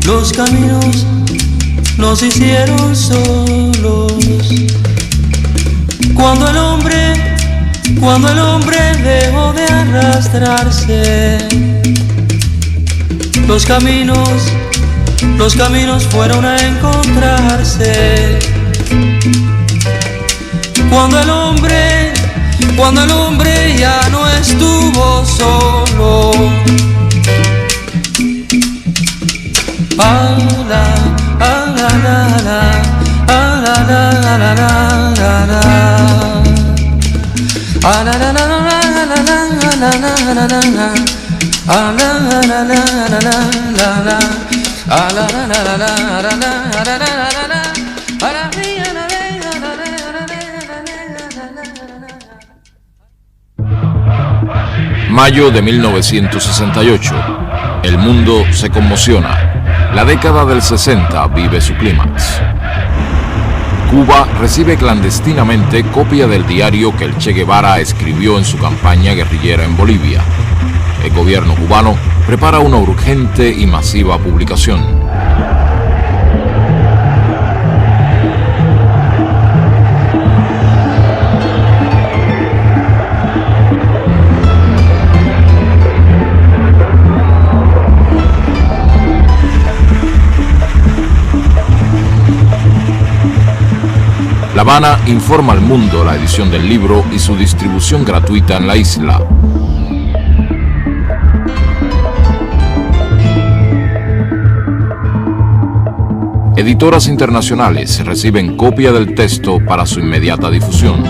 Los caminos nos hicieron solos. Cuando el hombre dejó de arrastrarse, los caminos fueron a encontrarse. Cuando el hombre ya no estuvo solo. Mayo de 1968. El mundo se conmociona. La década del 60 vive su clímax. Cuba recibe clandestinamente copia del diario que el Che Guevara escribió en su campaña guerrillera en Bolivia. El gobierno cubano prepara una urgente y masiva publicación. La Habana informa al mundo la edición del libro y su distribución gratuita en la isla. Editoras internacionales reciben copia del texto para su inmediata difusión.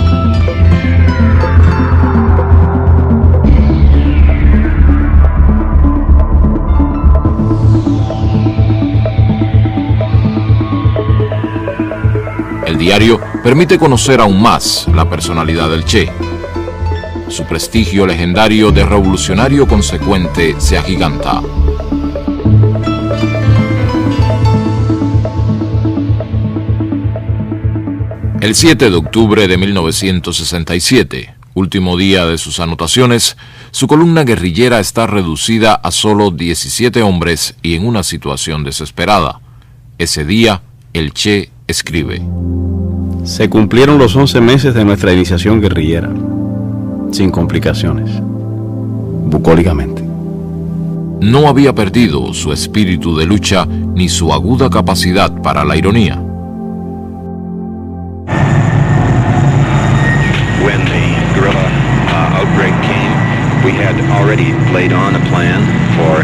El diario permite conocer aún más la personalidad del Che. Su prestigio legendario de revolucionario consecuente se agiganta. El 7 de octubre de 1967, último día de sus anotaciones, su columna guerrillera está reducida a solo 17 hombres y en una situación desesperada. Ese día, el Che escribe: Se cumplieron los 11 meses de nuestra iniciación guerrillera, sin complicaciones, bucólicamente. No había perdido su espíritu de lucha ni su aguda capacidad para la ironía. When the guerrilla outbreak came, we had already laid on a plan for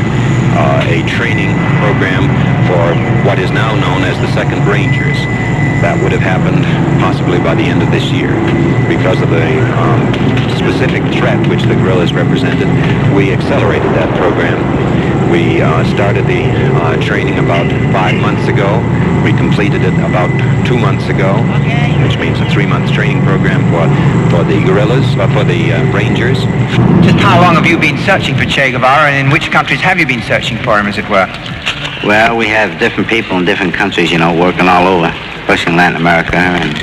a training program for what is now known as the 2nd Rangers. That would have happened possibly by the end of this year. Because of the specific threat which the guerrillas represented, we accelerated that program. We started the training about 5 months ago. We completed it about 2 months ago, which means a 3-month training program for the guerrillas, for the Rangers. Just how long have you been searching for Che Guevara, and in which countries have you been searching for him, as it were? Well, we have different people in different countries, you know, working all over, especially in Latin America and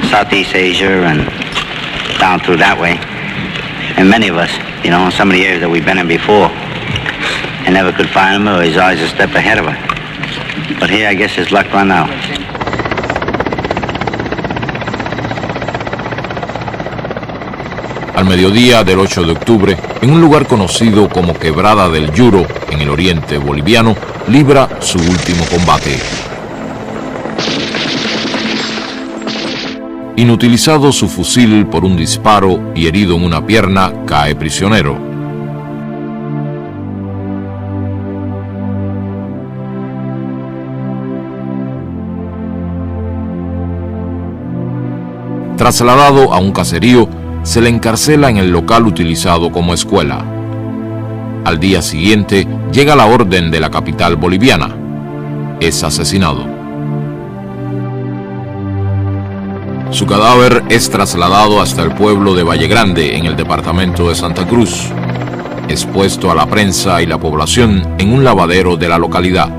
Southeast Asia and down through that way. And many of us, you know, in some of the areas that we've been in before, and never could find him, or he's always a step ahead of us. But here, I guess his luck run out. Al mediodía del 8 de octubre, en un lugar conocido como Quebrada del Yuro, en el oriente boliviano, libra su último combate. Inutilizado su fusil por un disparo y herido en una pierna, cae prisionero. Trasladado a un caserío, se le encarcela en el local utilizado como escuela. Al día siguiente llega la orden de la capital boliviana. Es asesinado. Su cadáver es trasladado hasta el pueblo de Valle Grande, en el departamento de Santa Cruz, expuesto a la prensa y la población en un lavadero de la localidad.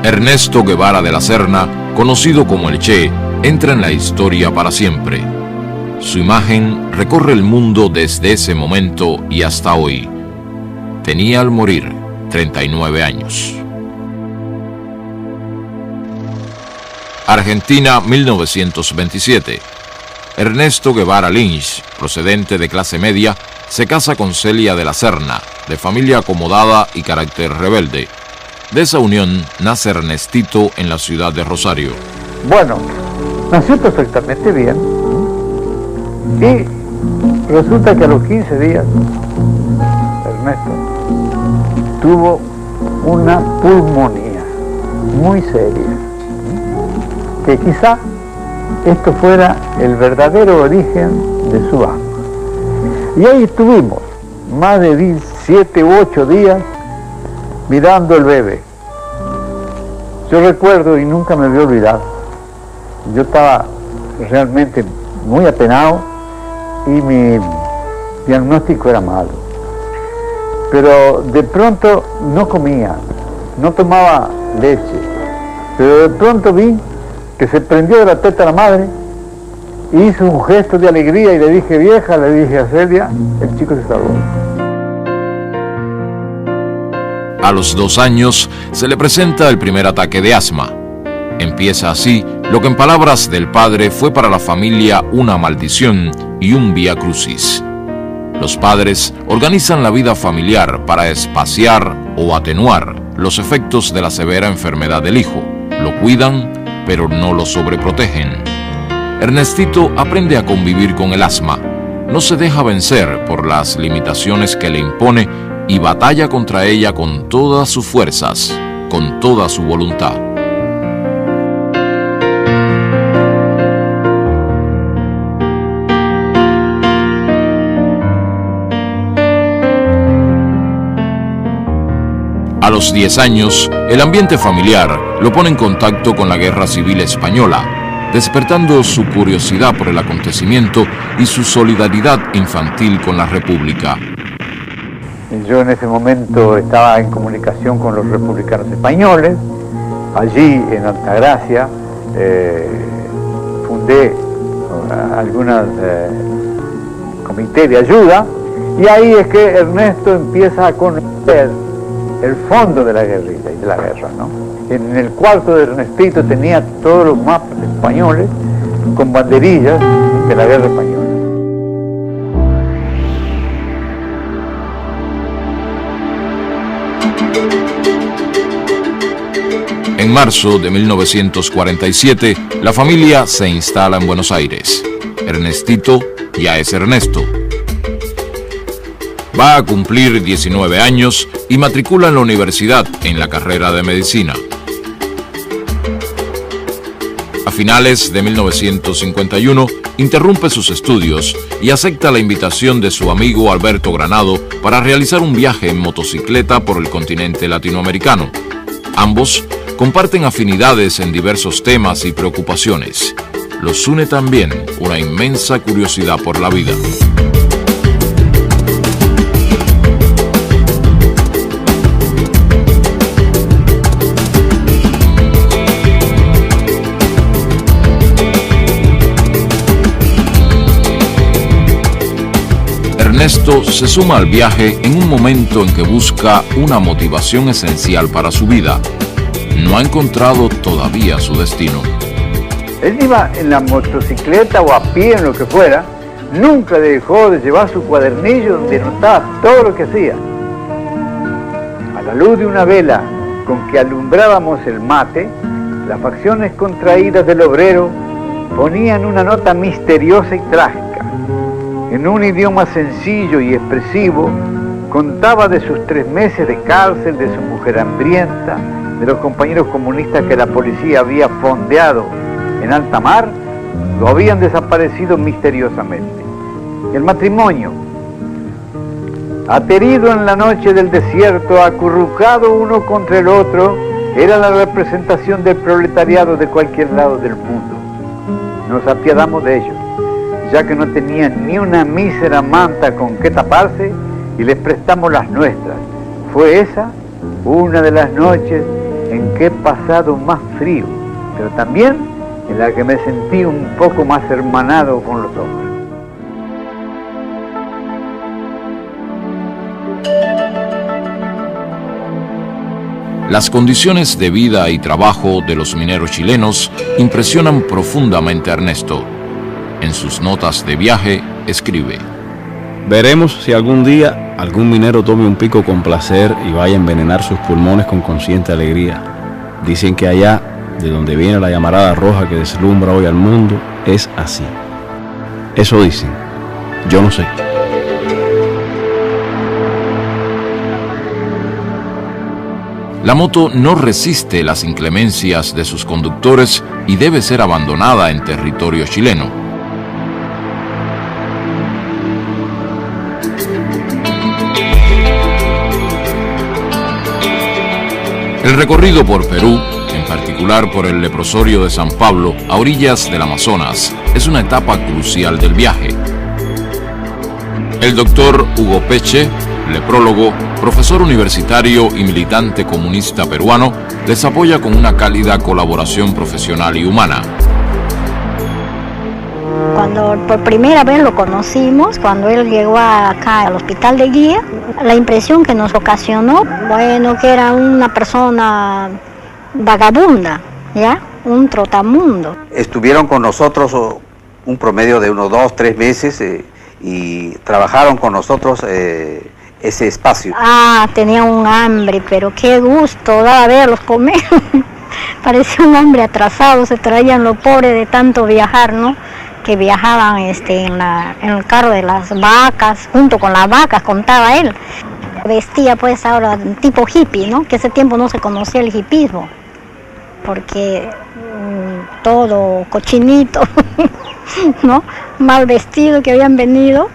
Ernesto Guevara de la Serna, conocido como el Che, entra en la historia para siempre. Su imagen recorre el mundo desde ese momento y hasta hoy. Tenía al morir 39 años. Argentina, 1927. Ernesto Guevara Lynch, procedente de clase media, se casa con Celia de la Serna, de familia acomodada y carácter rebelde. De esa unión nace Ernestito en la ciudad de Rosario. Bueno, nació perfectamente bien y resulta que a los 15 días Ernesto tuvo una pulmonía muy seria, que quizá esto fuera el verdadero origen de su asma. Y ahí estuvimos más de 7 u 8 días mirando el bebé. Yo recuerdo, y nunca me voy a olvidar, yo estaba realmente muy apenado y mi diagnóstico era malo. Pero de pronto no comía, no tomaba leche, pero de pronto vi que se prendió de la teta a la madre, hizo un gesto de alegría y le dije, vieja, le dije a Celia, el chico se salvó. A los 2 años se le presenta el primer ataque de asma. Empieza así lo que en palabras del padre fue para la familia una maldición y un vía crucis. Los padres organizan la vida familiar para espaciar o atenuar los efectos de la severa enfermedad del hijo. Lo cuidan, pero no lo sobreprotegen. Ernestito aprende a convivir con el asma, no se deja vencer por las limitaciones que le impone y batalla contra ella con todas sus fuerzas, con toda su voluntad. A los 10 años, el ambiente familiar lo pone en contacto con la Guerra Civil Española, despertando su curiosidad por el acontecimiento y su solidaridad infantil con la República. Yo en ese momento estaba en comunicación con los republicanos españoles. Allí en Altagracia fundé algunos comités de ayuda, y ahí es que Ernesto empieza a conocer el fondo de la guerrilla y de la guerra, ¿no? En el cuarto de Ernestito tenía todos los mapas españoles con banderillas de la guerra española. En marzo de 1947, la familia se instala en Buenos Aires. Ernestito ya es Ernesto. Va a cumplir 19 años y matricula en la universidad en la carrera de medicina. A finales de 1951, interrumpe sus estudios y acepta la invitación de su amigo Alberto Granado para realizar un viaje en motocicleta por el continente latinoamericano. Ambos comparten afinidades en diversos temas y preocupaciones. Los une también una inmensa curiosidad por la vida. Ernesto se suma al viaje en un momento en que busca una motivación esencial para su vida. No ha encontrado todavía su destino. Él iba en la motocicleta o a pie, en lo que fuera, nunca dejó de llevar su cuadernillo donde anotaba todo lo que hacía. A la luz de una vela con que alumbrábamos el mate, las facciones contraídas del obrero ponían una nota misteriosa y trágica. En un idioma sencillo y expresivo, contaba de sus 3 meses de cárcel, de su mujer hambrienta, de los compañeros comunistas que la policía había fondeado en alta mar, lo habían desaparecido misteriosamente. El matrimonio Aterido en la noche del desierto, acurrucado uno contra el otro, era la representación del proletariado de cualquier lado del mundo. Nos apiadamos de ellos, ya que no tenían ni una mísera manta con que taparse, y les prestamos las nuestras. Fue esa una de las noches en que he pasado más frío, pero también en la que me sentí un poco más hermanado con los hombres. Las condiciones de vida y trabajo de los mineros chilenos impresionan profundamente a Ernesto. En sus notas de viaje escribe: veremos si algún día algún minero tome un pico con placer y vaya a envenenar sus pulmones con consciente alegría. Dicen que allá, de donde viene la llamarada roja que deslumbra hoy al mundo, es así. Eso dicen. Yo no sé. La moto no resiste las inclemencias de sus conductores y debe ser abandonada en territorio chileno. El recorrido por Perú, en particular por el leprosorio de San Pablo, a orillas del Amazonas, es una etapa crucial del viaje. El doctor Hugo Peche, leprólogo, profesor universitario y militante comunista peruano, les apoya con una cálida colaboración profesional y humana. Cuando por primera vez lo conocimos, cuando él llegó acá al hospital de Guía, la impresión que nos ocasionó, bueno, que era una persona vagabunda, ¿ya? Un trotamundo. Estuvieron con nosotros un promedio de unos 2-3 meses y trabajaron con nosotros ese espacio. Tenía un hambre, pero qué gusto daba verlos comer. Parecía un hambre atrasado, se traían lo pobre de tanto viajar, ¿no? Que viajaban en el carro de las vacas, junto con las vacas, contaba él. Vestía pues ahora tipo hippie, ¿no? Que ese tiempo no se conocía el hippismo, porque todo cochinito, ¿no? Mal vestido que habían venido.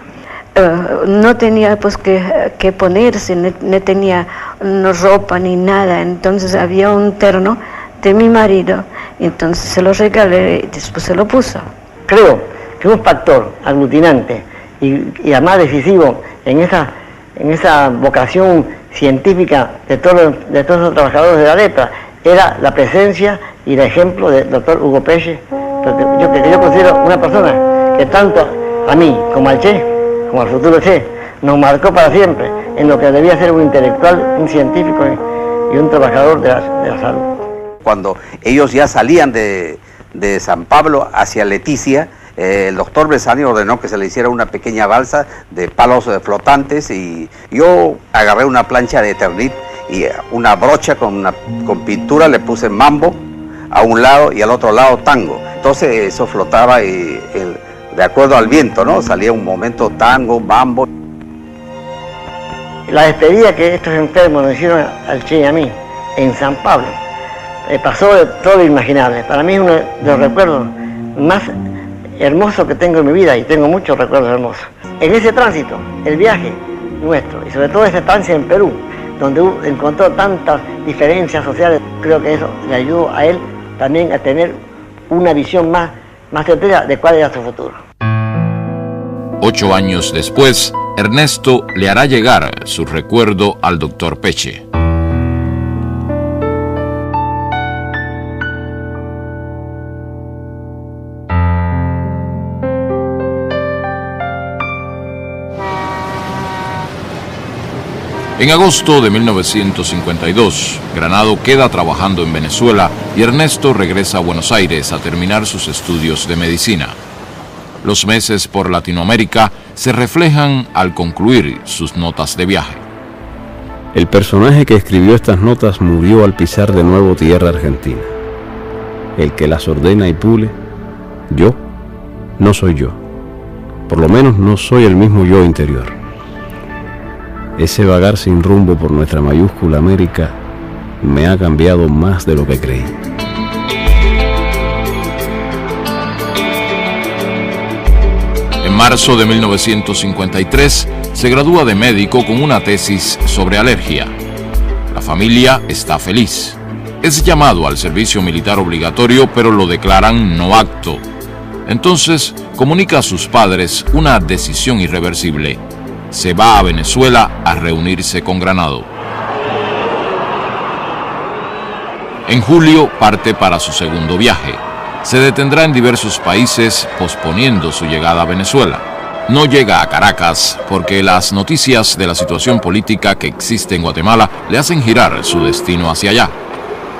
No tenía pues que ponerse, no tenía ropa ni nada, entonces había un terno de mi marido, y entonces se lo regalé y después se lo puso. Creo que un factor aglutinante y además decisivo en esa vocación científica de todos los trabajadores de la lepra era la presencia y el ejemplo del doctor Hugo Peche, que yo considero una persona que tanto a mí como al Che, como al futuro Che, nos marcó para siempre en lo que debía ser un intelectual, un científico y un trabajador de la salud. Cuando ellos ya salían de San Pablo hacia Leticia, el doctor Besani ordenó que se le hiciera una pequeña balsa de palos flotantes y yo agarré una plancha de Eternit y una brocha con pintura, le puse mambo a un lado y al otro lado tango. Entonces eso flotaba de acuerdo al viento, ¿no? Salía un momento tango, mambo. La despedida que estos enfermos nos hicieron al Che y a mí en San Pablo pasó de todo lo imaginable. Para mí es uno de los recuerdos más hermosos que tengo en mi vida, y tengo muchos recuerdos hermosos. En ese tránsito, el viaje nuestro, y sobre todo esa estancia en Perú, donde encontró tantas diferencias sociales, creo que eso le ayudó a él también a tener una visión más certera de cuál era su futuro. 8 años después, Ernesto le hará llegar su recuerdo al doctor Peche. En agosto de 1952, Granado queda trabajando en Venezuela y Ernesto regresa a Buenos Aires a terminar sus estudios de medicina. Los meses por Latinoamérica se reflejan al concluir sus notas de viaje. El personaje que escribió estas notas murió al pisar de nuevo tierra argentina. El que las ordena y pule, yo, no soy yo. Por lo menos no soy el mismo yo interior. Ese vagar sin rumbo por nuestra mayúscula América me ha cambiado más de lo que creí. En marzo de 1953 se gradúa de médico con una tesis sobre alergia. La familia está feliz. Es llamado al servicio militar obligatorio, pero lo declaran no apto. Entonces comunica a sus padres una decisión irreversible. Se va a Venezuela a reunirse con Granado. En julio parte para su segundo viaje. Se detendrá en diversos países posponiendo su llegada a Venezuela. No llega a Caracas porque las noticias de la situación política que existe en Guatemala le hacen girar su destino hacia allá.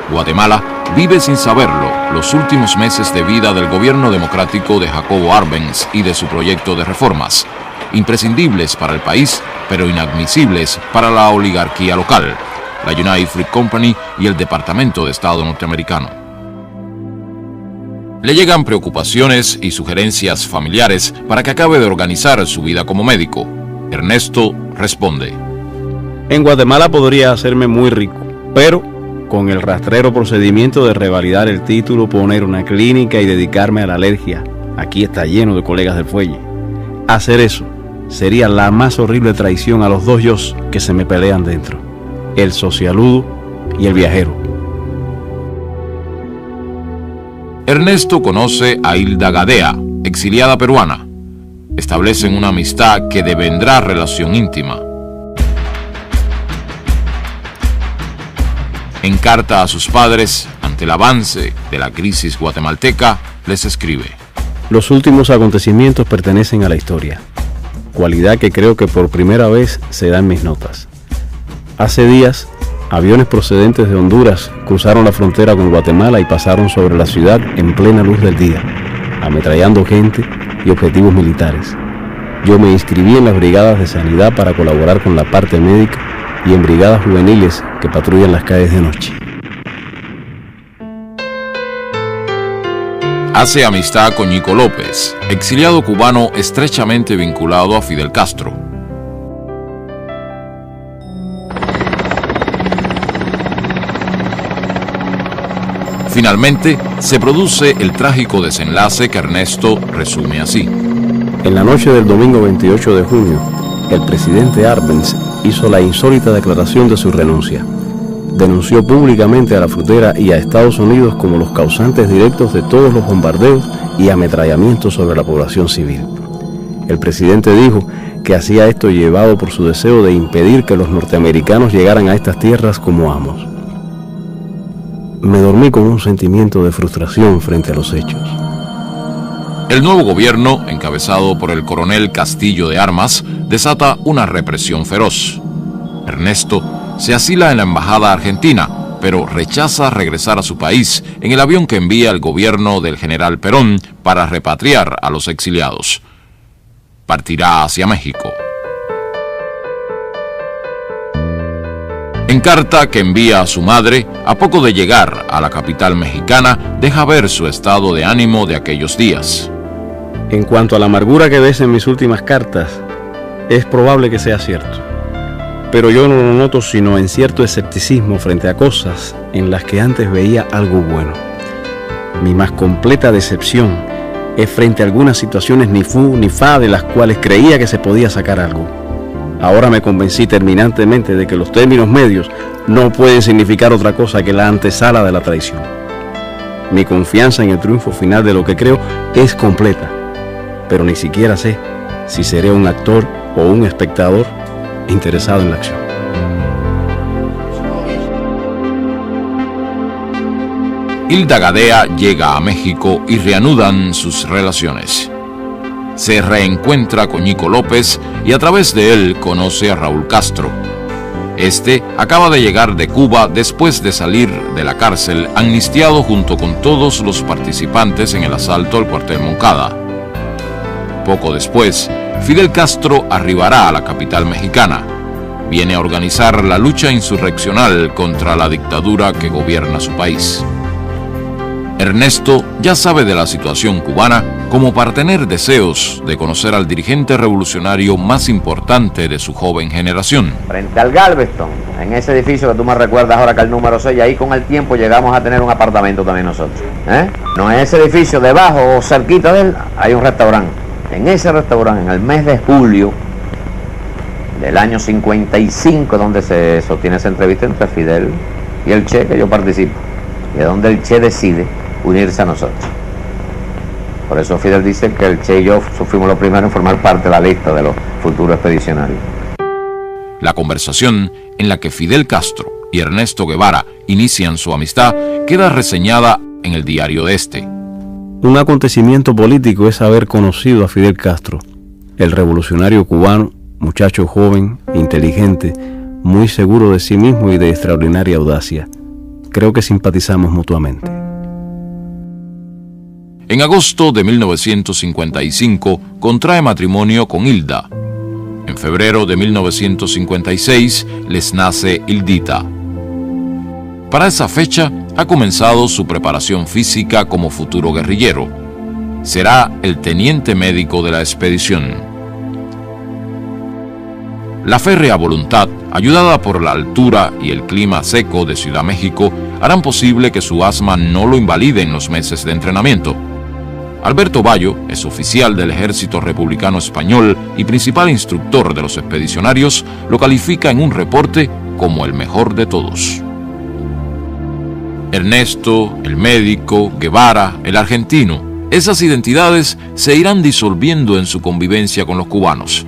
Guatemala vive sin saberlo los últimos meses de vida del gobierno democrático de Jacobo Arbenz y de su proyecto de reformas, imprescindibles para el país, pero inadmisibles para la oligarquía local, la United Fruit Company y el Departamento de Estado norteamericano. Le llegan preocupaciones y sugerencias familiares para que acabe de organizar su vida como médico. Ernesto responde: En Guatemala podría hacerme muy rico, pero con el rastrero procedimiento de revalidar el título, poner una clínica y dedicarme a la alergia. Aquí está lleno de colegas del fuelle. Hacer eso sería la más horrible traición a los dos yos que se me pelean dentro: el socialudo y el viajero. Ernesto conoce a Hilda Gadea, exiliada peruana. Establecen una amistad que devendrá relación íntima. En carta a sus padres, ante el avance de la crisis guatemalteca, les escribe: Los últimos acontecimientos pertenecen a la historia, cualidad que creo que por primera vez se da en mis notas. Hace días, aviones procedentes de Honduras cruzaron la frontera con Guatemala y pasaron sobre la ciudad en plena luz del día, ametrallando gente y objetivos militares. Yo me inscribí en las brigadas de sanidad para colaborar con la parte médica y en brigadas juveniles que patrullan las calles de noche. Hace amistad con Ñico López, exiliado cubano estrechamente vinculado a Fidel Castro. Finalmente, se produce el trágico desenlace que Ernesto resume así. En la noche del domingo 28 de junio, el presidente Arbenz hizo la insólita declaración de su renuncia. Denunció públicamente a la frutera y a Estados Unidos como los causantes directos de todos los bombardeos y ametrallamientos sobre la población civil. El presidente dijo que hacía esto llevado por su deseo de impedir que los norteamericanos llegaran a estas tierras como amos. Me dormí con un sentimiento de frustración frente a los hechos. El nuevo gobierno, encabezado por el coronel Castillo de Armas, desata una represión feroz. Ernesto se asila en la embajada argentina, pero rechaza regresar a su país en el avión que envía el gobierno del general Perón para repatriar a los exiliados. Partirá hacia México. En carta que envía a su madre, a poco de llegar a la capital mexicana, deja ver su estado de ánimo de aquellos días. En cuanto a la amargura que ves en mis últimas cartas, es probable que sea cierto. Pero yo no lo noto sino en cierto escepticismo frente a cosas en las que antes veía algo bueno. Mi más completa decepción es frente a algunas situaciones ni fu ni fa de las cuales creía que se podía sacar algo. Ahora me convencí terminantemente de que los términos medios no pueden significar otra cosa que la antesala de la traición. Mi confianza en el triunfo final de lo que creo es completa, pero ni siquiera sé si seré un actor o un espectador interesado en la acción. Hilda Gadea llega a México y reanudan sus relaciones. Se reencuentra con Ñico López y a través de él conoce a Raúl Castro. Este acaba de llegar de Cuba después de salir de la cárcel amnistiado junto con todos los participantes en el asalto al cuartel Moncada. Poco después, Fidel Castro arribará a la capital mexicana. Viene a organizar la lucha insurreccional contra la dictadura que gobierna su país. Ernesto ya sabe de la situación cubana como para tener deseos de conocer al dirigente revolucionario más importante de su joven generación. Frente al Galveston, en ese edificio que tú me recuerdas ahora que el número 6, ahí con el tiempo llegamos a tener un apartamento también nosotros. No, en ese edificio debajo o cerquita de él hay un restaurante. en ese restaurante, en el mes de julio del año 55, donde se sostiene esa entrevista entre Fidel y el Che, que yo participo, y es donde el Che decide unirse a nosotros. Por eso Fidel dice que el Che y yo fuimos los primeros en formar parte de la lista de los futuros expedicionarios. La conversación en la que Fidel Castro y Ernesto Guevara inician su amistad queda reseñada en el diario de este. Un acontecimiento político es haber conocido a Fidel Castro, el revolucionario cubano, muchacho joven, inteligente, muy seguro de sí mismo y de extraordinaria audacia. Creo que simpatizamos mutuamente. En agosto de 1955 contrae matrimonio con Hilda. En febrero de 1956 les nace Hildita. Para esa fecha ha comenzado su preparación física como futuro guerrillero. Será el teniente médico de la expedición. La férrea voluntad, ayudada por la altura y el clima seco de Ciudad México, harán posible que su asma no lo invalide en los meses de entrenamiento. Alberto Bayo es oficial del Ejército Republicano Español y principal instructor de los expedicionarios, lo califica en un reporte como el mejor de todos. Ernesto, el médico, Guevara, el argentino, esas identidades se irán disolviendo en su convivencia con los cubanos.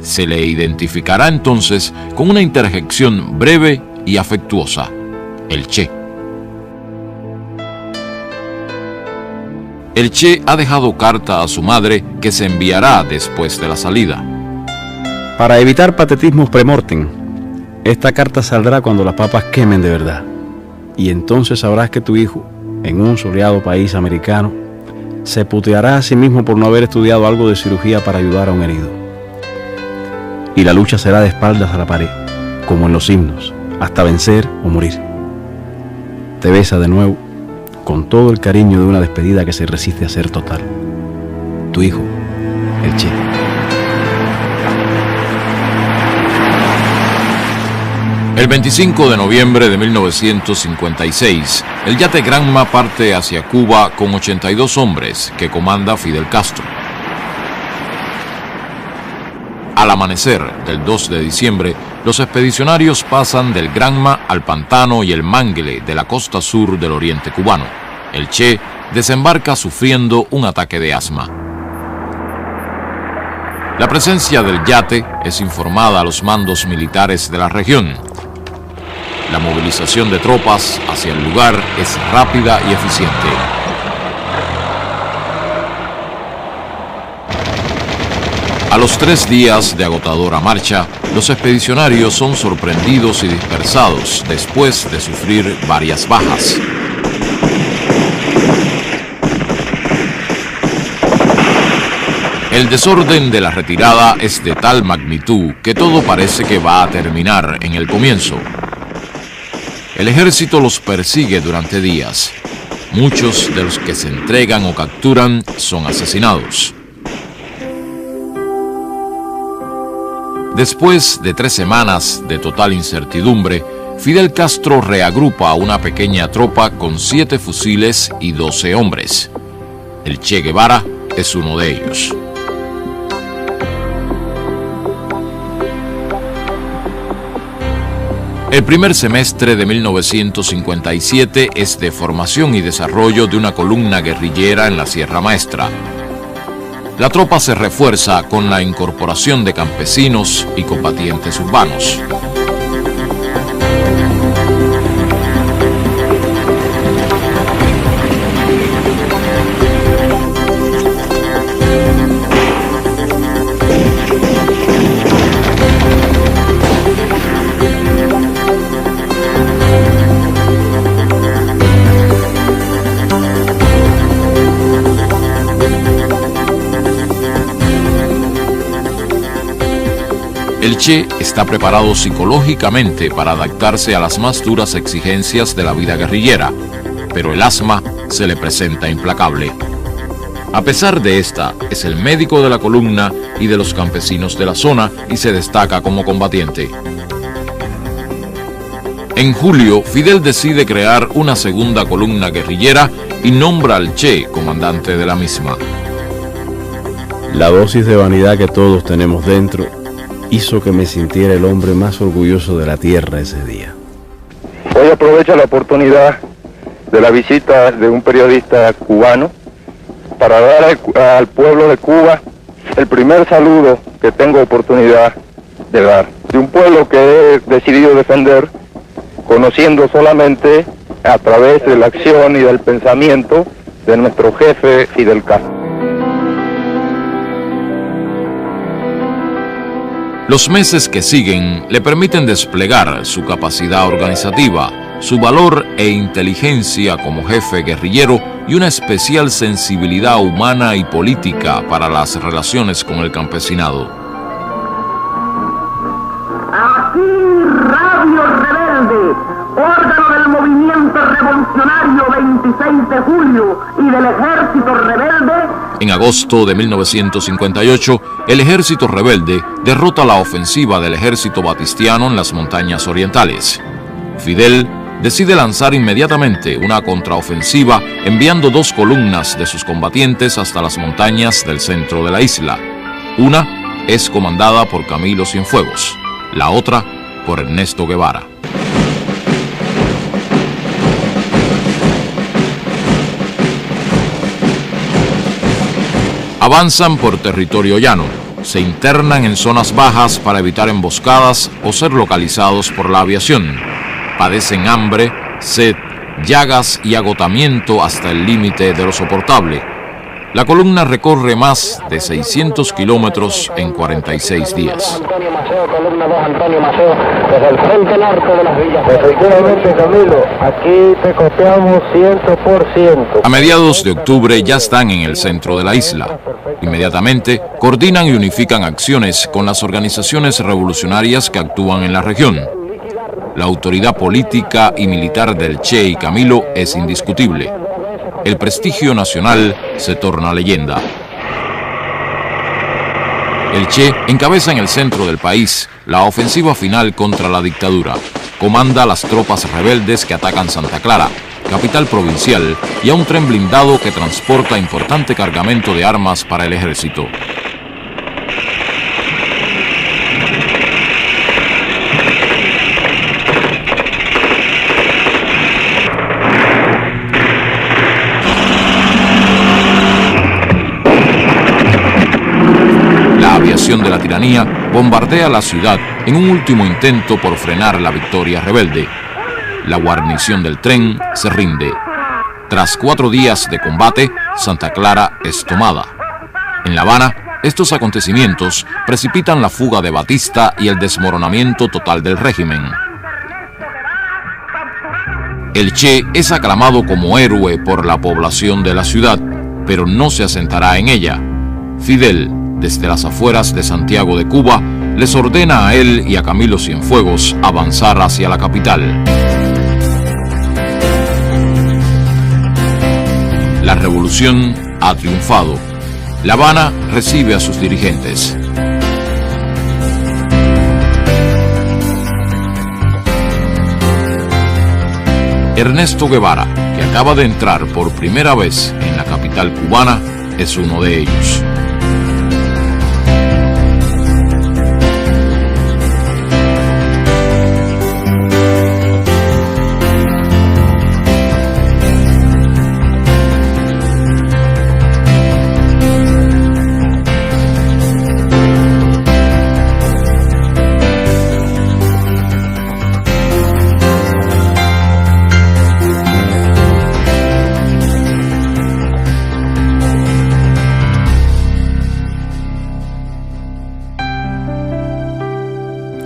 Se le identificará entonces con una interjección breve y afectuosa: el Che. El Che ha dejado carta a su madre que se enviará después de la salida. Para evitar patetismos premortem, esta carta saldrá cuando las papas quemen de verdad. Y entonces sabrás que tu hijo, en un soleado país americano, se puteará a sí mismo por no haber estudiado algo de cirugía para ayudar a un herido. Y la lucha será de espaldas a la pared, como en los himnos, hasta vencer o morir. Te besa de nuevo, con todo el cariño de una despedida que se resiste a ser total. Tu hijo, el Che. El 25 de noviembre de 1956, el yate Granma parte hacia Cuba con 82 hombres que comanda Fidel Castro. Al amanecer del 2 de diciembre, los expedicionarios pasan del Granma al Pantano y el Mangle de la costa sur del oriente cubano. El Che desembarca sufriendo un ataque de asma. La presencia del yate es informada a los mandos militares de la región. La movilización de tropas hacia el lugar es rápida y eficiente. A los 3 días de agotadora marcha, los expedicionarios son sorprendidos y dispersados después de sufrir varias bajas. El desorden de la retirada es de tal magnitud que todo parece que va a terminar en el comienzo. El ejército los persigue durante días. Muchos de los que se entregan o capturan son asesinados. Después de 3 semanas de total incertidumbre, Fidel Castro reagrupa a una pequeña tropa con 7 fusiles y 12 hombres. El Che Guevara es uno de ellos. El primer semestre de 1957 es de formación y desarrollo de una columna guerrillera en la Sierra Maestra. La tropa se refuerza con la incorporación de campesinos y combatientes urbanos. El Che está preparado psicológicamente para adaptarse a las más duras exigencias de la vida guerrillera, pero el asma se le presenta implacable. A pesar de esta, es el médico de la columna y de los campesinos de la zona y se destaca como combatiente. En julio, Fidel decide crear una segunda columna guerrillera y nombra al Che comandante de la misma. La dosis de vanidad que todos tenemos dentro hizo que me sintiera el hombre más orgulloso de la tierra ese día. Hoy aprovecho la oportunidad de la visita de un periodista cubano para dar al pueblo de Cuba el primer saludo que tengo oportunidad de dar. De un pueblo que he decidido defender, conociendo solamente a través de la acción y del pensamiento de nuestro jefe Fidel Castro. Los meses que siguen le permiten desplegar su capacidad organizativa, su valor e inteligencia como jefe guerrillero y una especial sensibilidad humana y política para las relaciones con el campesinado. Aquí Radio Rebelde, órgano del movimiento revolucionario 26 de julio y del Ejército Rebelde. En agosto de 1958, el Ejército Rebelde derrota la ofensiva del ejército batistiano en las montañas orientales. Fidel decide lanzar inmediatamente una contraofensiva enviando 2 columnas de sus combatientes hasta las montañas del centro de la isla. Una es comandada por Camilo Cienfuegos, la otra por Ernesto Guevara. Avanzan por territorio llano, se internan en zonas bajas para evitar emboscadas o ser localizados por la aviación. Padecen hambre, sed, llagas y agotamiento hasta el límite de lo soportable. La columna recorre más de 600 kilómetros en 46 días. Antonio Maceo, columna 2, Antonio Maceo, desde el frente norte de las villas. Efectivamente, Camilo, aquí te copiamos 100%. A mediados de octubre ya están en el centro de la isla. Inmediatamente coordinan y unifican acciones con las organizaciones revolucionarias que actúan en la región. La autoridad política y militar del Che y Camilo es indiscutible. El prestigio nacional se torna leyenda. El Che encabeza en el centro del país la ofensiva final contra la dictadura. Comanda las tropas rebeldes que atacan Santa Clara, capital provincial, y a un tren blindado que transporta importante cargamento de armas para el ejército. La aviación de la tiranía bombardea la ciudad en un último intento por frenar la victoria rebelde. La guarnición del tren se rinde. Tras 4 días de combate, Santa Clara es tomada. En La Habana, estos acontecimientos precipitan la fuga de Batista y el desmoronamiento total del régimen. El Che es aclamado como héroe por la población de la ciudad, pero no se asentará en ella. Fidel, desde las afueras de Santiago de Cuba, les ordena a él y a Camilo Cienfuegos avanzar hacia la capital. La revolución ha triunfado. La Habana recibe a sus dirigentes. Ernesto Guevara, que acaba de entrar por primera vez en la capital cubana, es uno de ellos.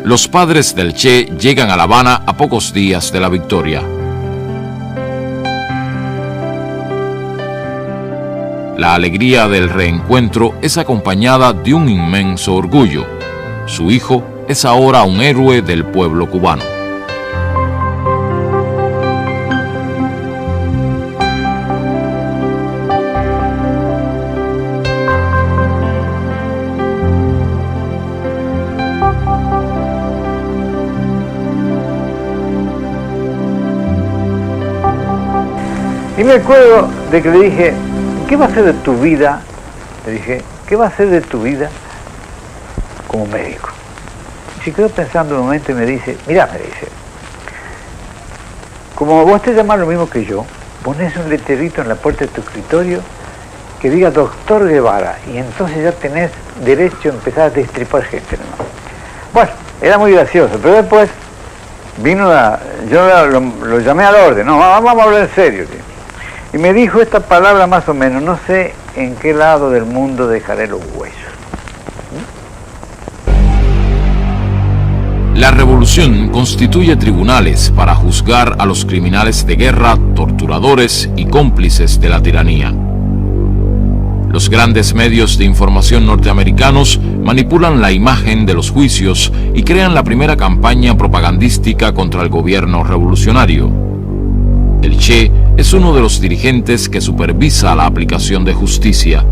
Los padres del Che llegan a La Habana a pocos días de la victoria. La alegría del reencuentro es acompañada de un inmenso orgullo. Su hijo es ahora un héroe del pueblo cubano. Y me acuerdo de que le dije, ¿qué va a ser de tu vida? Le dije, ¿qué va a ser de tu vida como médico? Y se quedó pensando un momento y me dice, mira, me dice, como vos te llamás lo mismo que yo, pones un letrerito en la puerta de tu escritorio que diga Doctor Guevara, y entonces ya tenés derecho a empezar a destripar gente, ¿no? Bueno, era muy gracioso, pero después vino yo lo llamé a la orden, no, vamos a hablar en serio, tío. Y me dijo esta palabra más o menos, no sé en qué lado del mundo dejaré los huesos. La revolución constituye tribunales para juzgar a los criminales de guerra, torturadores y cómplices de la tiranía. Los grandes medios de información norteamericanos manipulan la imagen de los juicios y crean la primera campaña propagandística contra el gobierno revolucionario. El Che es uno de los dirigentes que supervisa la aplicación de justicia.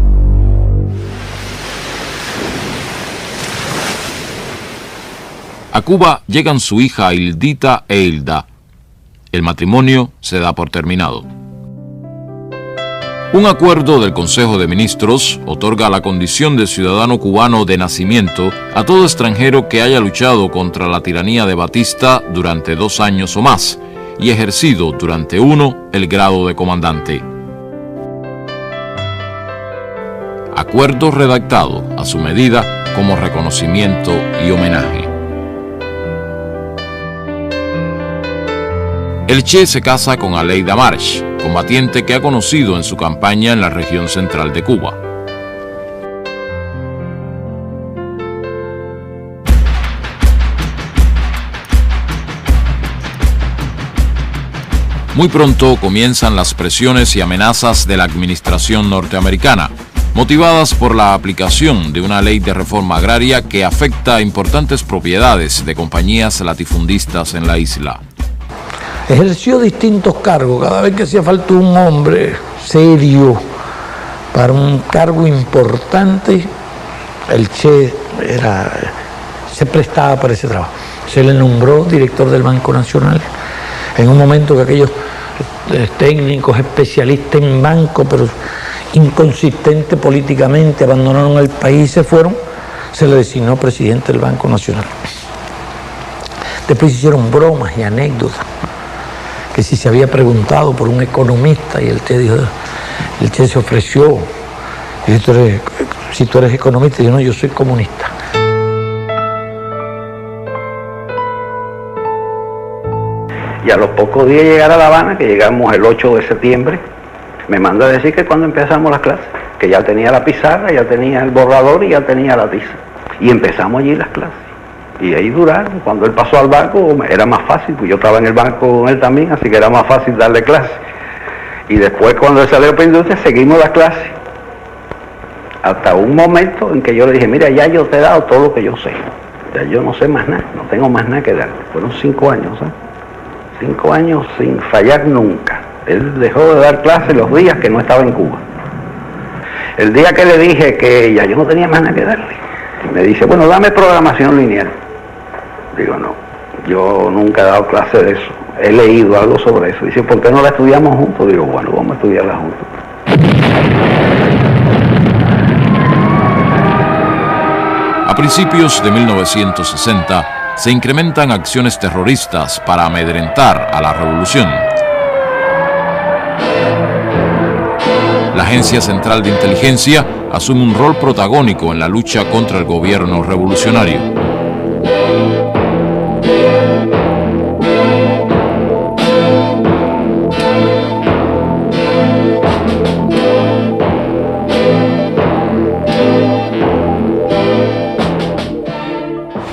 A Cuba llegan su hija Hildita e Hilda. El matrimonio se da por terminado. Un acuerdo del Consejo de Ministros otorga la condición de ciudadano cubano de nacimiento a todo extranjero que haya luchado contra la tiranía de Batista durante 2 años o más y ejercido durante 1 el grado de comandante. Acuerdo redactado a su medida como reconocimiento y homenaje. El Che se casa con Aleida Marsh, combatiente que ha conocido en su campaña en la región central de Cuba. Muy pronto comienzan las presiones y amenazas de la administración norteamericana, motivadas por la aplicación de una ley de reforma agraria que afecta a importantes propiedades de compañías latifundistas en la isla. Ejerció distintos cargos, cada vez que hacía falta un hombre serio para un cargo importante, el Che se prestaba para ese trabajo. Se le nombró director del Banco Nacional, en un momento que aquellos técnicos, especialistas en banco, pero inconsistentes políticamente, abandonaron el país y se fueron, se le designó presidente del Banco Nacional. Después hicieron bromas y anécdotas, que si se había preguntado por un economista y el Che se ofreció, y si tú eres economista, yo no, yo soy comunista. Y a los pocos días de llegar a La Habana, que llegamos el 8 de septiembre, me manda a decir que cuando empezamos las clases, que ya tenía la pizarra, ya tenía el borrador y ya tenía la tiza. Y empezamos allí las clases. Y ahí duraron. Cuando él pasó al banco era más fácil, pues yo estaba en el banco con él también, así que era más fácil darle clases. Y después cuando él salió para industria seguimos las clases. Hasta un momento en que yo le dije, mira, ya yo te he dado todo lo que yo sé. Ya yo no sé más nada, no tengo más nada que dar. Fueron 5 años, ¿eh? 5 años sin fallar nunca. Él dejó de dar clases los días que no estaba en Cuba. El día que le dije que ya yo no tenía más nada que darle, me dice, bueno, dame programación lineal. Digo, no, yo nunca he dado clase de eso. He leído algo sobre eso. Dice, ¿por qué no la estudiamos juntos? Digo, bueno, vamos a estudiarla juntos. A principios de 1960 se incrementan acciones terroristas para amedrentar a la revolución. La Agencia Central de Inteligencia asume un rol protagónico en la lucha contra el gobierno revolucionario.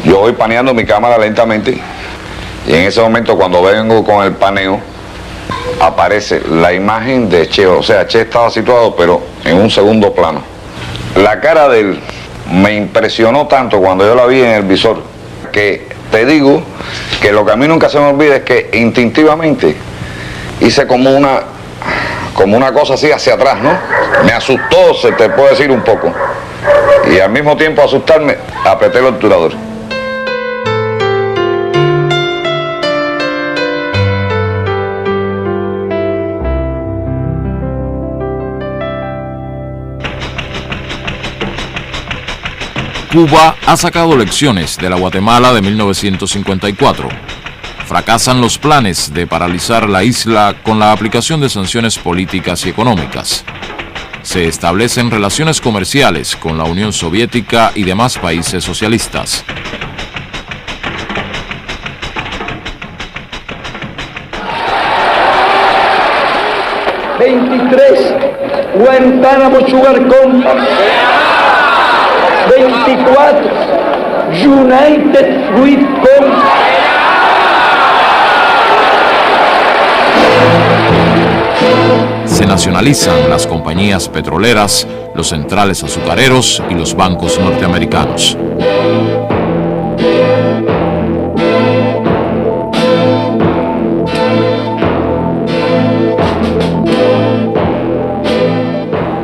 Yo voy paneando mi cámara lentamente y en ese momento cuando vengo con el paneo aparece la imagen de Che, o sea, Che estaba situado pero en un segundo plano. La cara de él me impresionó tanto cuando yo la vi en el visor que te digo que lo que a mí nunca se me olvida es que instintivamente hice como una cosa así hacia atrás, ¿no? Me asustó, se te puede decir un poco, y al mismo tiempo asustarme apreté el obturador. Cuba ha sacado lecciones de la Guatemala de 1954. Fracasan los planes de paralizar la isla con la aplicación de sanciones políticas y económicas. Se establecen relaciones comerciales con la Unión Soviética y demás países socialistas. Guantánamo Sugar Company. 24 United Fruit Company. Se nacionalizan las compañías petroleras, los centrales azucareros y los bancos norteamericanos.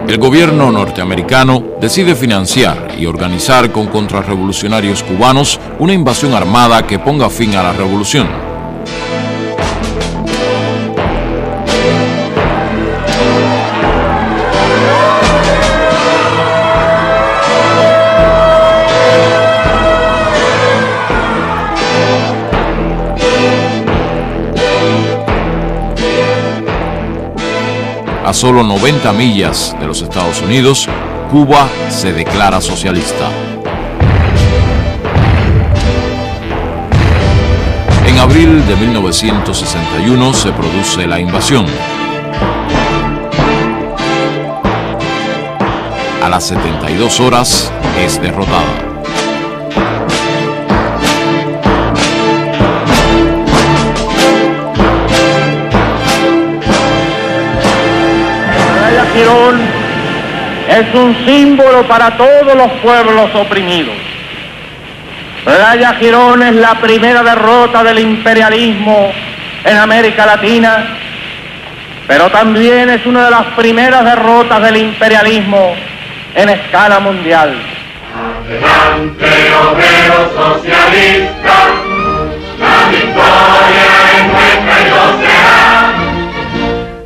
El gobierno norteamericano decide financiar y organizar con contrarrevolucionarios cubanos una invasión armada que ponga fin a la revolución. A solo 90 millas de los Estados Unidos, Cuba se declara socialista. En abril de 1961 se produce la invasión. A las 72 horas es derrotada. Girón es un símbolo para todos los pueblos oprimidos. Playa Girón es la primera derrota del imperialismo en América Latina, pero también es una de las primeras derrotas del imperialismo en escala mundial. Adelante, obreros socialistas, la victoria es nuestra y lo será.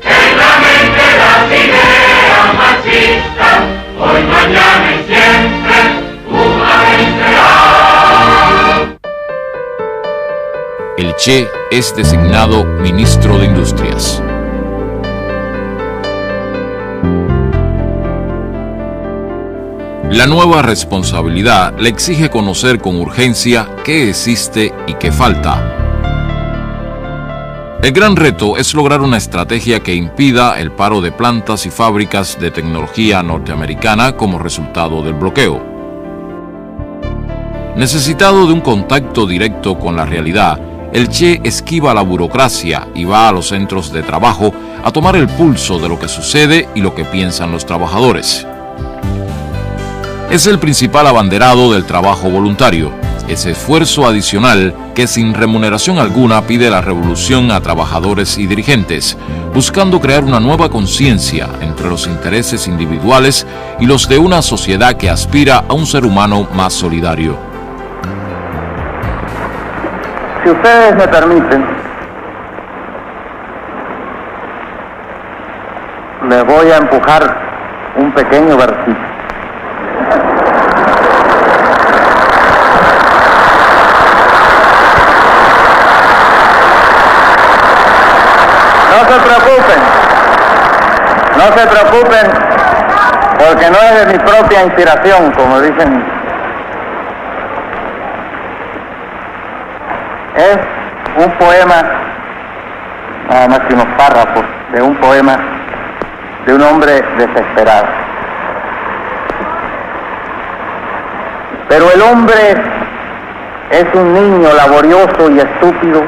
En la mente las ideas marxistas, hoy, mañana y siempre, Cuba vencerá. El Che es designado ministro de Industrias. La nueva responsabilidad le exige conocer con urgencia qué existe y qué falta. El gran reto es lograr una estrategia que impida el paro de plantas y fábricas de tecnología norteamericana como resultado del bloqueo. Necesitado de un contacto directo con la realidad, el Che esquiva la burocracia y va a los centros de trabajo a tomar el pulso de lo que sucede y lo que piensan los trabajadores. Es el principal abanderado del trabajo voluntario, ese esfuerzo adicional que sin remuneración alguna pide la revolución a trabajadores y dirigentes, buscando crear una nueva conciencia entre los intereses individuales y los de una sociedad que aspira a un ser humano más solidario. Si ustedes me permiten, les voy a empujar un pequeño versículo. No se preocupen, porque no es de mi propia inspiración, como dicen. Es un poema, nada más que unos párrafos de un poema de un hombre desesperado. Pero el hombre es un niño laborioso y estúpido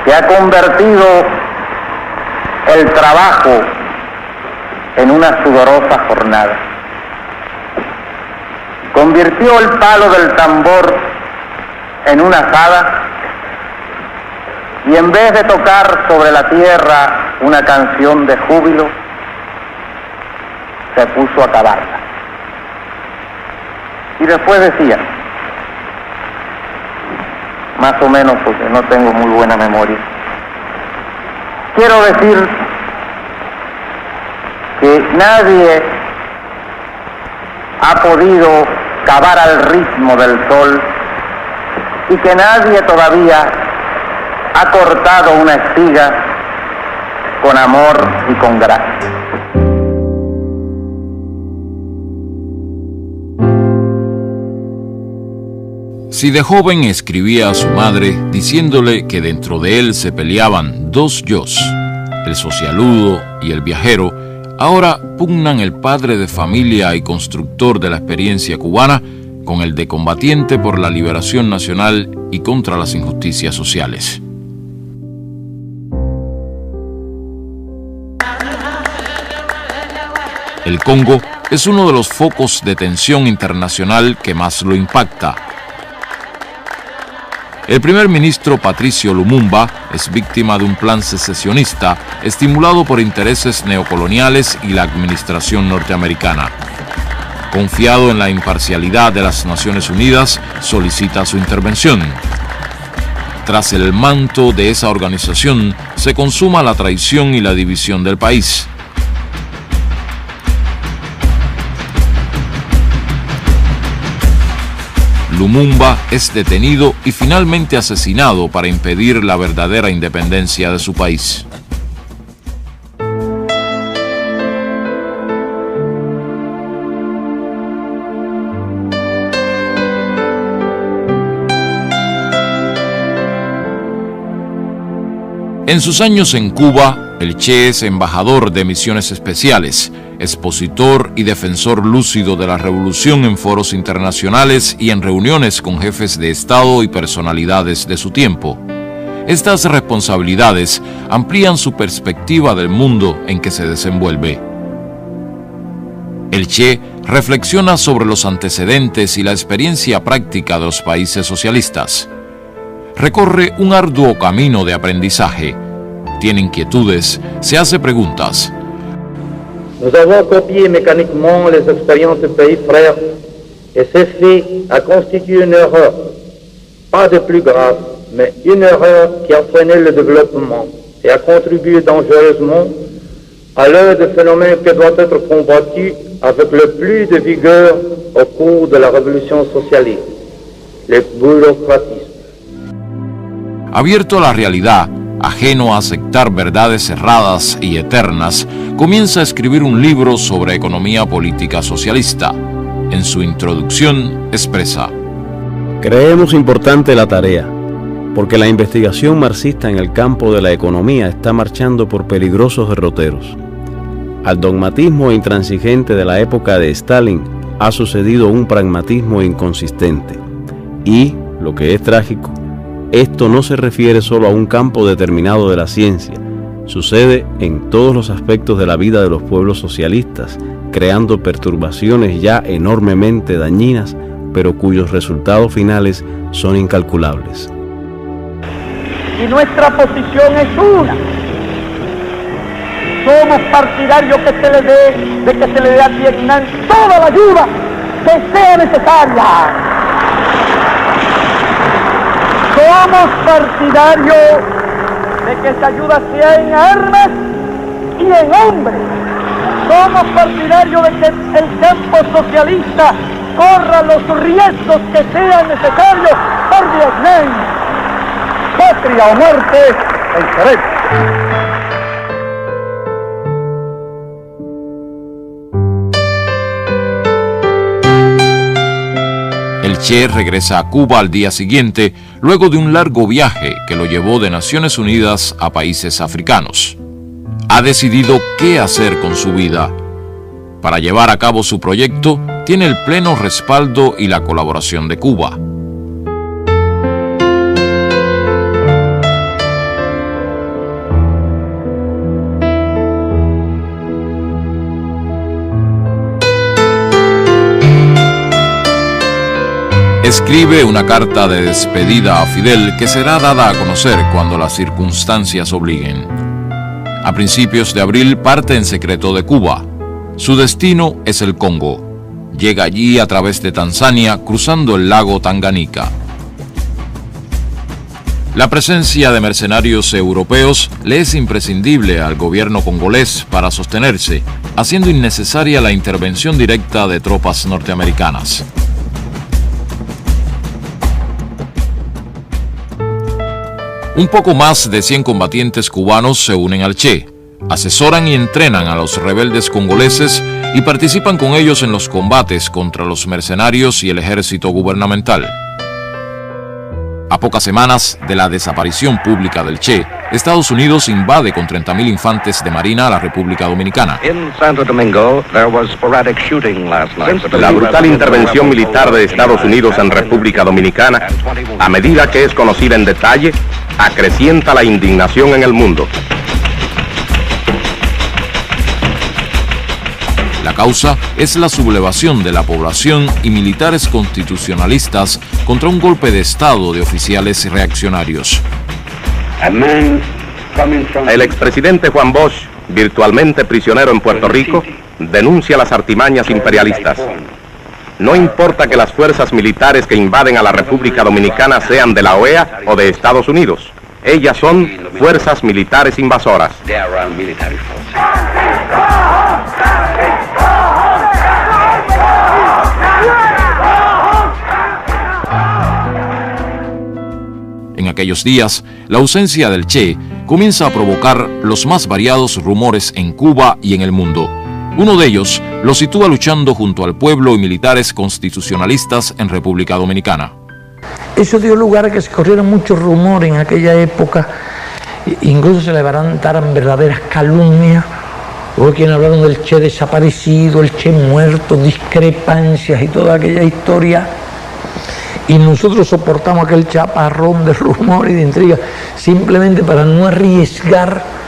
que ha convertido el trabajo en una sudorosa jornada. Convirtió el palo del tambor en una azada y en vez de tocar sobre la tierra una canción de júbilo, se puso a cavarla. Y después decía, más o menos porque no tengo muy buena memoria, quiero decir que nadie ha podido cavar al ritmo del sol y que nadie todavía ha cortado una espiga con amor y con gracia. Si de joven escribía a su madre diciéndole que dentro de él se peleaban dos yos, el socialudo y el viajero, ahora pugnan el padre de familia y constructor de la experiencia cubana con el de combatiente por la liberación nacional y contra las injusticias sociales. El Congo es uno de los focos de tensión internacional que más lo impacta. El primer ministro Patricio Lumumba es víctima de un plan secesionista estimulado por intereses neocoloniales y la administración norteamericana. Confiado en la imparcialidad de las Naciones Unidas, solicita su intervención. Tras el manto de esa organización, se consuma la traición y la división del país. Lumumba es detenido y finalmente asesinado para impedir la verdadera independencia de su país. En sus años en Cuba, el Che es embajador de misiones especiales, expositor y defensor lúcido de la revolución en foros internacionales y en reuniones con jefes de Estado y personalidades de su tiempo. Estas responsabilidades amplían su perspectiva del mundo en que se desenvuelve. El Che reflexiona sobre los antecedentes y la experiencia práctica de los países socialistas. Recorre un arduo camino de aprendizaje. Tiene inquietudes, se hace preguntas. Nous avons copié mécaniquement les expériences des pays frères et ce fait a constitué une erreur, pas de plus grave, mais une erreur qui a freiné le développement et a contribué dangereusement à l'un des phénomènes qui doit être combattu avec le plus de vigueur au cours de la révolution socialiste, le bureaucratisme. Abierto a la realidad, ajeno a aceptar verdades cerradas y eternas, comienza a escribir un libro sobre economía política socialista. En su introducción expresa: creemos importante la tarea, porque la investigación marxista en el campo de la economía está marchando por peligrosos derroteros. Al dogmatismo intransigente de la época de Stalin ha sucedido un pragmatismo inconsistente. Y, lo que es trágico, esto no se refiere solo a un campo determinado de la ciencia, sucede en todos los aspectos de la vida de los pueblos socialistas, creando perturbaciones ya enormemente dañinas, pero cuyos resultados finales son incalculables. Y nuestra posición es una. Somos partidarios de que se le dé a Vietnam toda la ayuda que sea necesaria. Somos partidarios de que esa ayuda sea en armas y en hombres. Somos partidarios de que el campo socialista corra los riesgos que sean necesarios por Vietnam. Patria o muerte, el derecho. El Che regresa a Cuba al día siguiente, luego de un largo viaje que lo llevó de Naciones Unidas a países africanos. Ha decidido qué hacer con su vida. Para llevar a cabo su proyecto, tiene el pleno respaldo y la colaboración de Cuba. Escribe una carta de despedida a Fidel que será dada a conocer cuando las circunstancias obliguen. A principios de abril parte en secreto de Cuba. Su destino es el Congo. Llega allí a través de Tanzania, cruzando el lago Tanganica. La presencia de mercenarios europeos le es imprescindible al gobierno congolés para sostenerse, haciendo innecesaria la intervención directa de tropas norteamericanas. Un poco más de 100 combatientes cubanos se unen al Che, asesoran y entrenan a los rebeldes congoleses y participan con ellos en los combates contra los mercenarios y el ejército gubernamental. A pocas semanas de la desaparición pública del Che, Estados Unidos invade con 30.000 infantes de marina a la República Dominicana. La brutal intervención militar de Estados Unidos en República Dominicana, a medida que es conocida en detalle, acrecienta la indignación en el mundo. La causa es la sublevación de la población y militares constitucionalistas contra un golpe de Estado de oficiales reaccionarios. El expresidente Juan Bosch, virtualmente prisionero en Puerto Rico, denuncia las artimañas imperialistas. No importa que las fuerzas militares que invaden a la República Dominicana sean de la OEA o de Estados Unidos. Ellas son fuerzas militares invasoras. En aquellos días, la ausencia del Che comienza a provocar los más variados rumores en Cuba y en el mundo. Uno de ellos lo sitúa luchando junto al pueblo y militares constitucionalistas en República Dominicana. Eso dio lugar a que se corrieran muchos rumores en aquella época, incluso se levantaran verdaderas calumnias. Hubo quienes hablaron del Che desaparecido, el Che muerto, discrepancias y toda aquella historia. Y nosotros soportamos aquel chaparrón de rumores y de intrigas simplemente para no arriesgar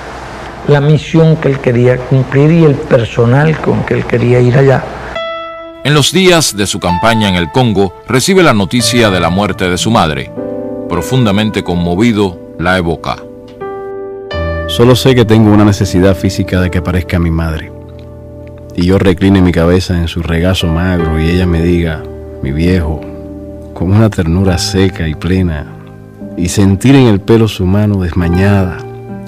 la misión que él quería cumplir y el personal con que él quería ir allá. En los días de su campaña en el Congo, recibe la noticia de la muerte de su madre. Profundamente conmovido, la evoca. Solo sé que tengo una necesidad física de que aparezca mi madre. Y yo recline mi cabeza en su regazo magro y ella me diga, mi viejo, con una ternura seca y plena, y sentir en el pelo su mano desmañada,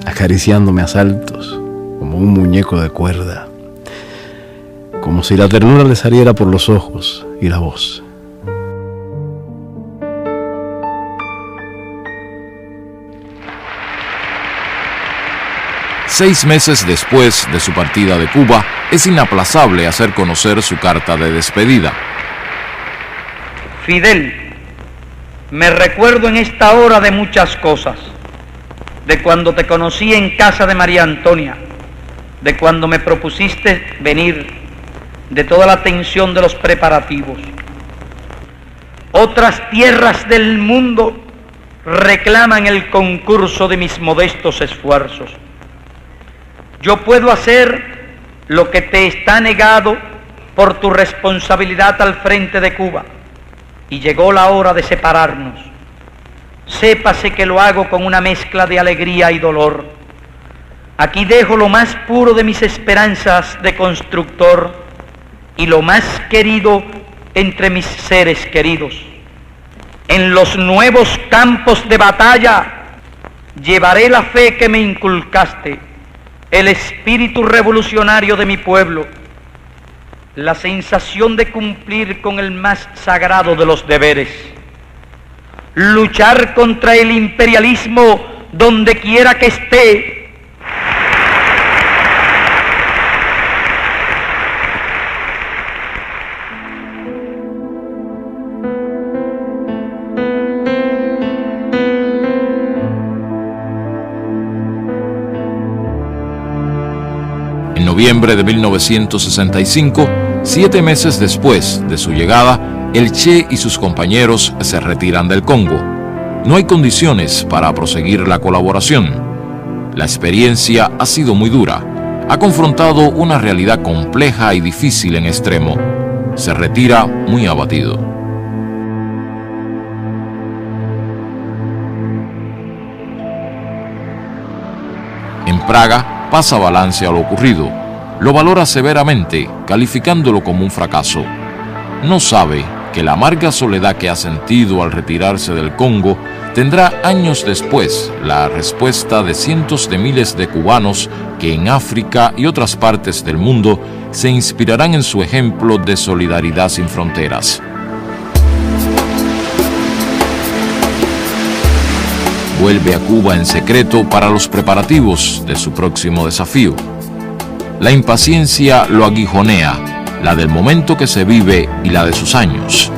acariciándome a saltos, como un muñeco de cuerda, como si la ternura le saliera por los ojos y la voz. Seis meses después de su partida de Cuba, es inaplazable hacer conocer su carta de despedida. Fidel, me recuerdo en esta hora de muchas cosas, de cuando te conocí en casa de María Antonia, de cuando me propusiste venir, de toda la tensión de los preparativos. Otras tierras del mundo reclaman el concurso de mis modestos esfuerzos. Yo puedo hacer lo que te está negado por tu responsabilidad al frente de Cuba. Y llegó la hora de separarnos. Sépase que lo hago con una mezcla de alegría y dolor. Aquí dejo lo más puro de mis esperanzas de constructor y lo más querido entre mis seres queridos. En los nuevos campos de batalla llevaré la fe que me inculcaste, el espíritu revolucionario de mi pueblo, la sensación de cumplir con el más sagrado de los deberes, luchar contra el imperialismo donde quiera que esté. En noviembre de 1965, 7 meses después de su llegada, el Che y sus compañeros se retiran del Congo. No hay condiciones para proseguir la colaboración. La experiencia ha sido muy dura. Ha confrontado una realidad compleja y difícil en extremo. Se retira muy abatido. En Praga pasa balance a lo ocurrido. Lo valora severamente, calificándolo como un fracaso. No sabe que la amarga soledad que ha sentido al retirarse del Congo tendrá años después la respuesta de cientos de miles de cubanos que en África y otras partes del mundo se inspirarán en su ejemplo de solidaridad sin fronteras. vuelve a Cuba en secreto para los preparativos de su próximo desafío. La impaciencia lo aguijonea, la del momento que se vive y la de sus años.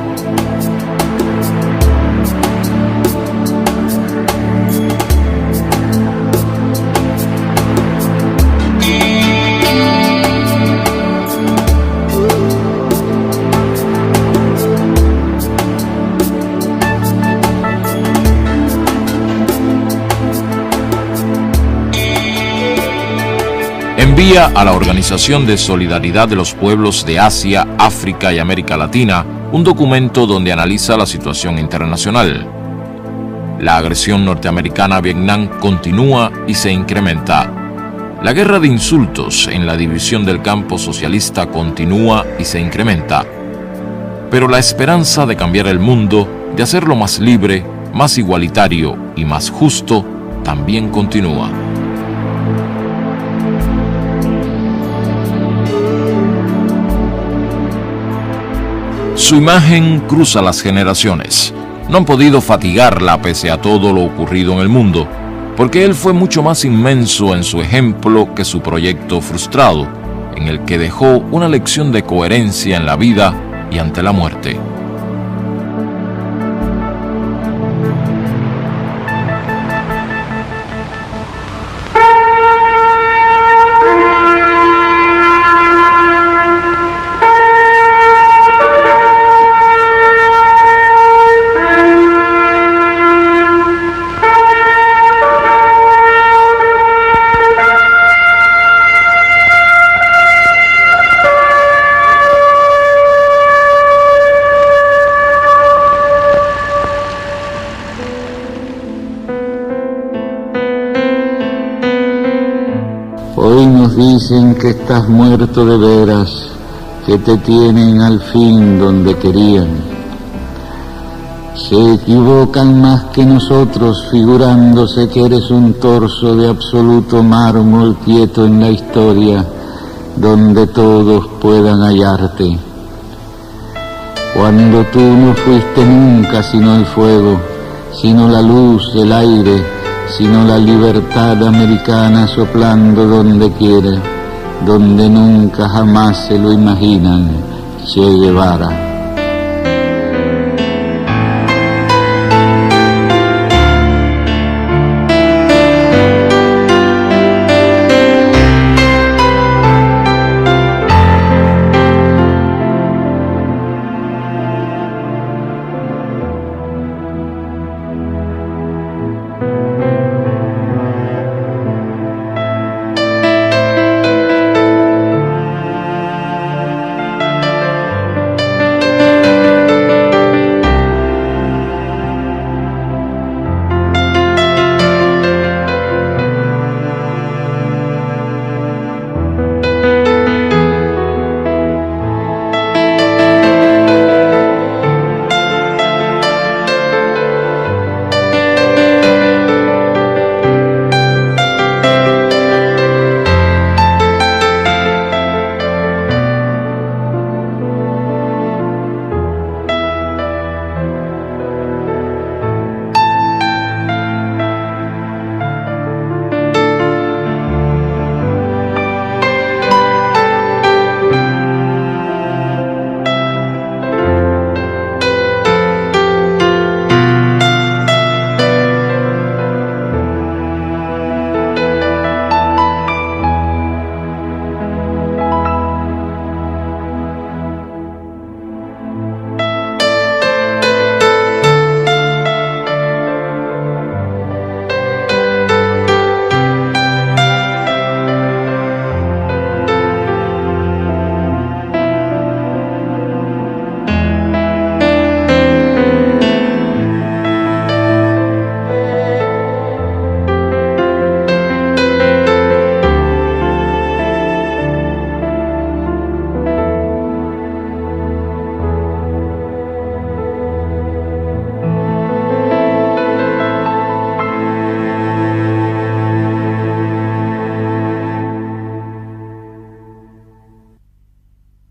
Envía a la Organización de Solidaridad de los Pueblos de Asia, África y América Latina un documento donde analiza la situación internacional. La agresión norteamericana a Vietnam continúa y se incrementa. La guerra de insultos en la división del campo socialista continúa y se incrementa. Pero la esperanza de cambiar el mundo, de hacerlo más libre, más igualitario y más justo, también continúa. Su imagen cruza las generaciones. No han podido fatigarla pese a todo lo ocurrido en el mundo, porque él fue mucho más inmenso en su ejemplo que su proyecto frustrado, en el que dejó una lección de coherencia en la vida y ante la muerte. Hoy nos dicen que estás muerto de veras, que te tienen al fin donde querían. Se equivocan más que nosotros, figurándose que eres un torso de absoluto mármol quieto en la historia, donde todos puedan hallarte. Cuando tú no fuiste nunca sino el fuego, sino la luz, el aire, sino la libertad americana soplando donde quiera, donde nunca jamás se lo imaginan, Che Guevara.